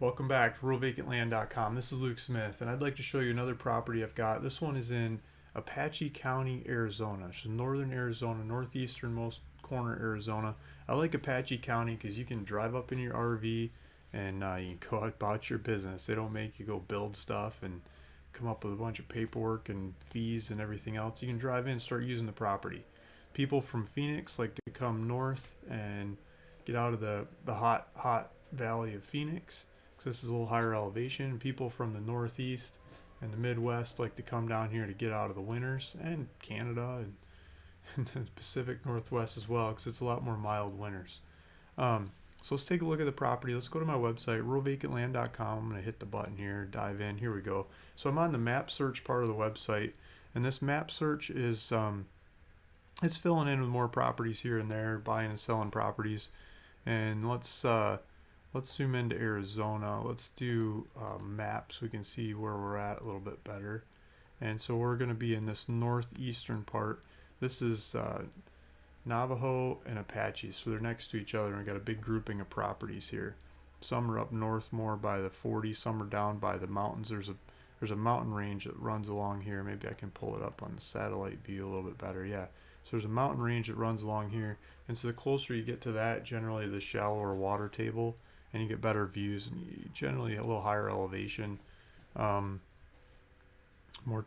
Welcome back to ruralvacantland.com. This is Luke Smith, and I'd like to show you another property I've got. This one is in Apache County, Arizona. It's in northern Arizona, northeasternmost corner Arizona. I like Apache County because you can drive up in your RV and you can go about your business. They don't make you go build stuff and come up with a bunch of paperwork and fees and everything else. You can drive in and start using the property. People from Phoenix like to come north and get out of the hot valley of Phoenix. This is a little higher elevation. People from the Northeast and the Midwest like to come down here to get out of the winters, and Canada and the Pacific Northwest as well, because it's a lot more mild winters. So let's take a look at the property. Let's go to my website, ruralvacantland.com. I'm going to hit the button here, dive in. Here we go. So I'm on the map search part of the website, and this map search is it's filling in with more properties here and there, buying and selling properties. And let's zoom into Arizona. Let's do maps. We can see where we're at a little bit better. And so we're going to be in this northeastern part. This is Navajo and Apache, so they're next to each other, and we've got a big grouping of properties here. Some are up north more by the 40, some are down by the mountains. There's a mountain range that runs along here. Maybe I can pull it up on the satellite view a little bit better. Yeah. So there's a mountain range that runs along here, and so the closer you get to that, generally the shallower water table, and you get better views, and you generally a little higher elevation, more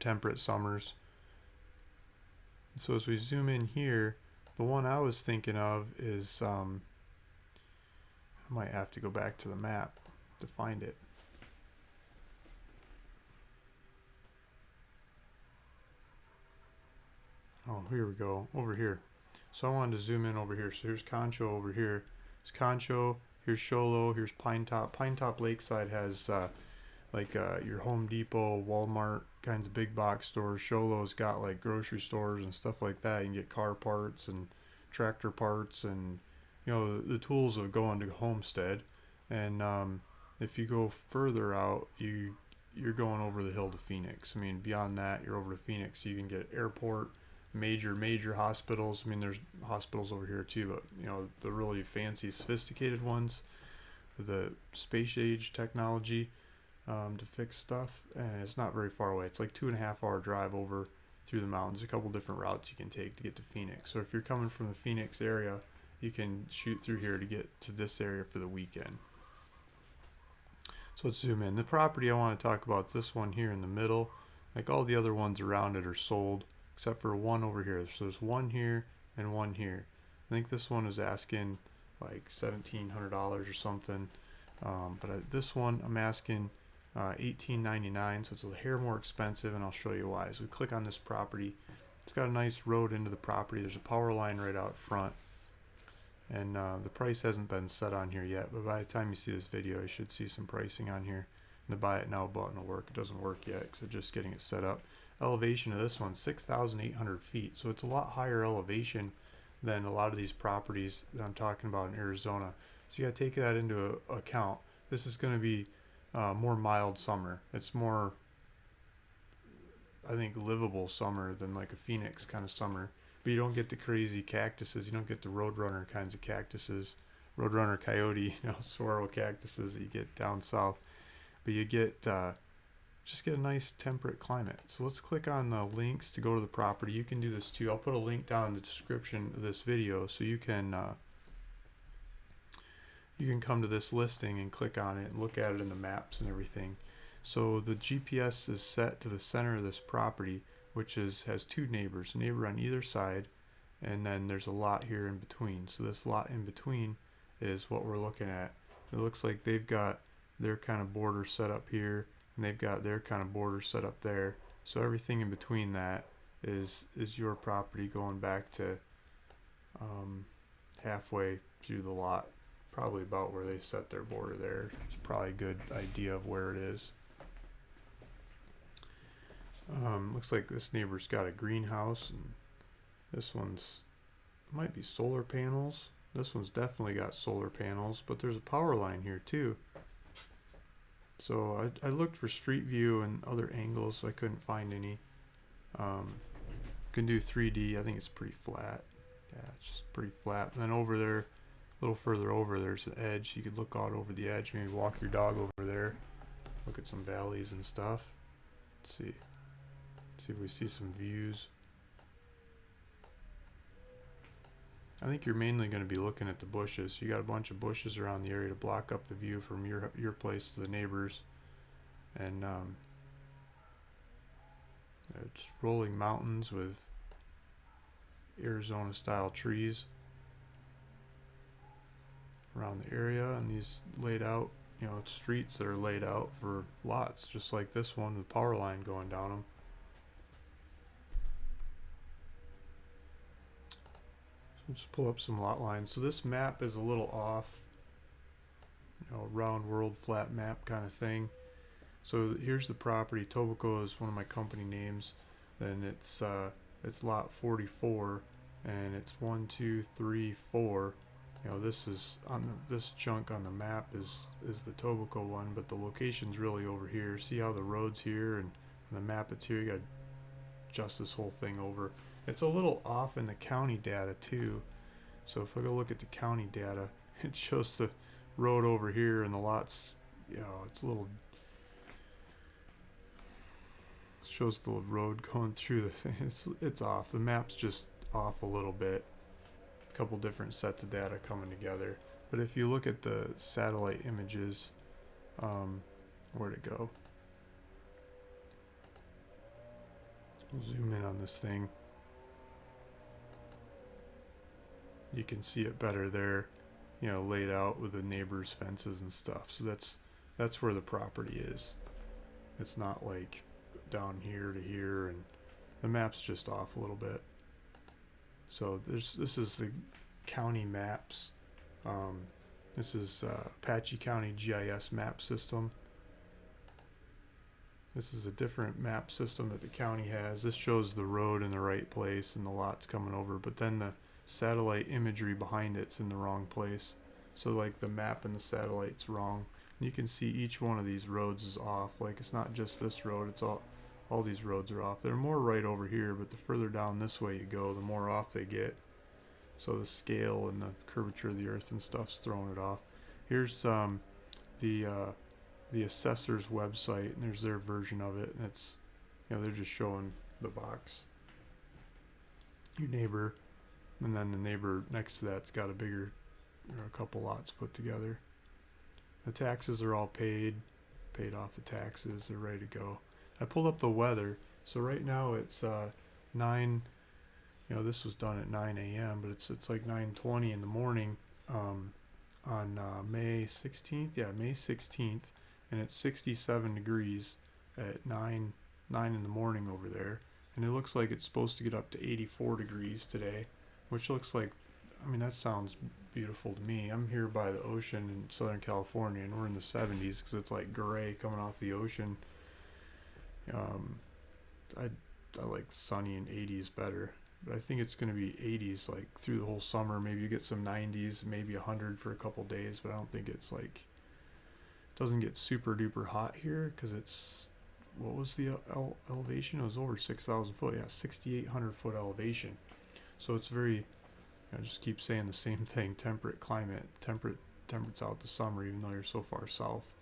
temperate summers. So as we zoom in here, the one I was thinking of is, I might have to go back to the map to find it. Oh, here we go, over here. So I wanted to zoom in over here. So here's Concho over here. It's Concho. Here's Show Low, here's Pine Top. Pine Top Lakeside has your Home Depot, Walmart kinds of big box stores. Show Low's got like grocery stores and stuff like that. You can get car parts and tractor parts and the tools of going to homestead. And if you go further out, you're going over the hill to Phoenix. I mean, beyond that, you're over to Phoenix. You can get airport, major hospitals. I mean, there's hospitals over here too, but the really fancy sophisticated ones, the space age technology to fix stuff, and it's not very far away. It's like 2.5 hour drive over through the mountains. A couple different routes you can take to get to Phoenix. So if you're coming from the Phoenix area, you can shoot through here to get to this area for the weekend. So let's zoom in. The property I want to talk about is this one here in the middle. Like all the other ones around it are sold, except for one over here. So there's one here and one here. I think this one is asking like $1,700 or something, but this one I'm asking $1,899, so it's a hair more expensive, and I'll show you why. As we click on this property, it's got a nice road into the property. There's a power line right out front, and the price hasn't been set on here yet, but by the time you see this video, you should see some pricing on here. And the buy it now button will work. It doesn't work yet because I'm just getting it set up. Elevation of this one 6,800 feet, so it's a lot higher elevation than a lot of these properties that I'm talking about in Arizona. So you got to take that into account. This is going to be more mild summer. It's more, I think, livable summer than like a Phoenix kind of summer. But you don't get the crazy cactuses. You don't get the Roadrunner kinds of cactuses, Roadrunner coyote, saguaro cactuses that you get down south. But you get just get a nice temperate climate. So let's click on the links to go to the property. You can do this too. I'll put a link down in the description of this video so you can come to this listing and click on it and look at it in the maps and everything. So the GPS is set to the center of this property, which has two neighbors, a neighbor on either side, and then there's a lot here in between. So this lot in between is what we're looking at. It looks like they've got their kind of border set up here, and they've got their kind of border set up there. So everything in between that is your property going back to halfway through the lot, probably about where they set their border there. It's probably a good idea of where it is. Looks like this neighbor's got a greenhouse, and this one's might be solar panels. This one's definitely got solar panels, but there's a power line here too. So I looked for street view and other angles, so I couldn't find any. Can do 3D. I think it's pretty flat. Yeah, it's just pretty flat. And then over there A little further over, there's an edge. You could look out over the edge, maybe walk your dog over there, look at some valleys and stuff. Let's see if we see some views. I think you're mainly going to be looking at the bushes. You got a bunch of bushes around the area to block up the view from your place to the neighbors. And it's rolling mountains with Arizona style trees around the area, and these laid out, you know, streets that are laid out for lots, just like this one with power line going down them. So just pull up some lot lines. So this map is a little off, you know, round world flat map kind of thing. So here's the property. Tobacco is one of my company names. Then it's lot 44, and it's 1, 2, 3, 4. You know, this is on this chunk on the map is the Tobacco one, but the location's really over here. See how the road's here and the map it's here. You got to adjust this whole thing over. It's a little off in the county data too. So if I go look at the county data, it shows the road over here and the lots. You know, it's a little. It shows the road going through the thing. It's off. The map's just off a little bit. Couple different sets of data coming together. But if you look at the satellite images, where'd it go? Zoom in on this thing. You can see it better there, you know, laid out with the neighbors' fences and stuff. So that's where the property is. It's not like down here to here, and the map's just off a little bit. So this is the county maps. This is Apache County GIS map system. This is a different map system that the county has. This shows the road in the right place and the lots coming over, but then the satellite imagery behind it's in the wrong place. So like the map and the satellite's wrong. And you can see each one of these roads is off. Like it's not just this road, it's all these roads are off. They're more right over here, but the further down this way you go, the more off they get. So the scale and the curvature of the earth and stuff's throwing it off. Here's the assessor's website, and there's their version of it, and it's, you know, they're just showing the box, your neighbor, and then the neighbor next to that's got a bigger, you know, a couple lots put together. The taxes are all paid off the taxes, they're ready to go. I pulled up the weather. So right now it's 9, you know, this was done at 9 a.m., but it's like 9:20 in the morning on May 16th. Yeah, May 16th, and it's 67 degrees at 9 in the morning over there. And it looks like it's supposed to get up to 84 degrees today, which looks like, I mean, that sounds beautiful to me. I'm here by the ocean in Southern California, and we're in the 70s because it's like gray coming off the ocean. I like sunny and 80s better, but I think it's going to be 80s like through the whole summer. Maybe you get some 90s, maybe 100 for a couple days, but I don't think it's like, it doesn't get super duper hot here because it's, what was the elevation? It was over 6,000 foot. Yeah, 6,800 foot elevation. So it's very, I just keep saying the same thing, temperate climate, temperate's out the summer even though you're so far south.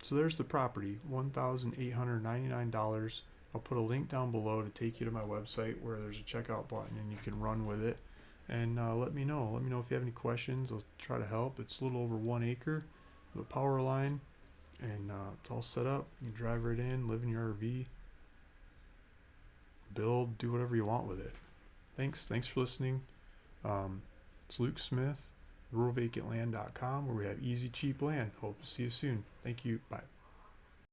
So there's the property, $1,899. I'll put a link down below to take you to my website where there's a checkout button and you can run with it. And let me know. Let me know if you have any questions. I'll try to help. It's a little over 1 acre with a power line, and it's all set up. You can drive right in, live in your RV, build, do whatever you want with it. Thanks for listening. It's Luke Smith, ruralvacantland.com, where we have easy, cheap land. Hope to see you soon. Thank you. Bye.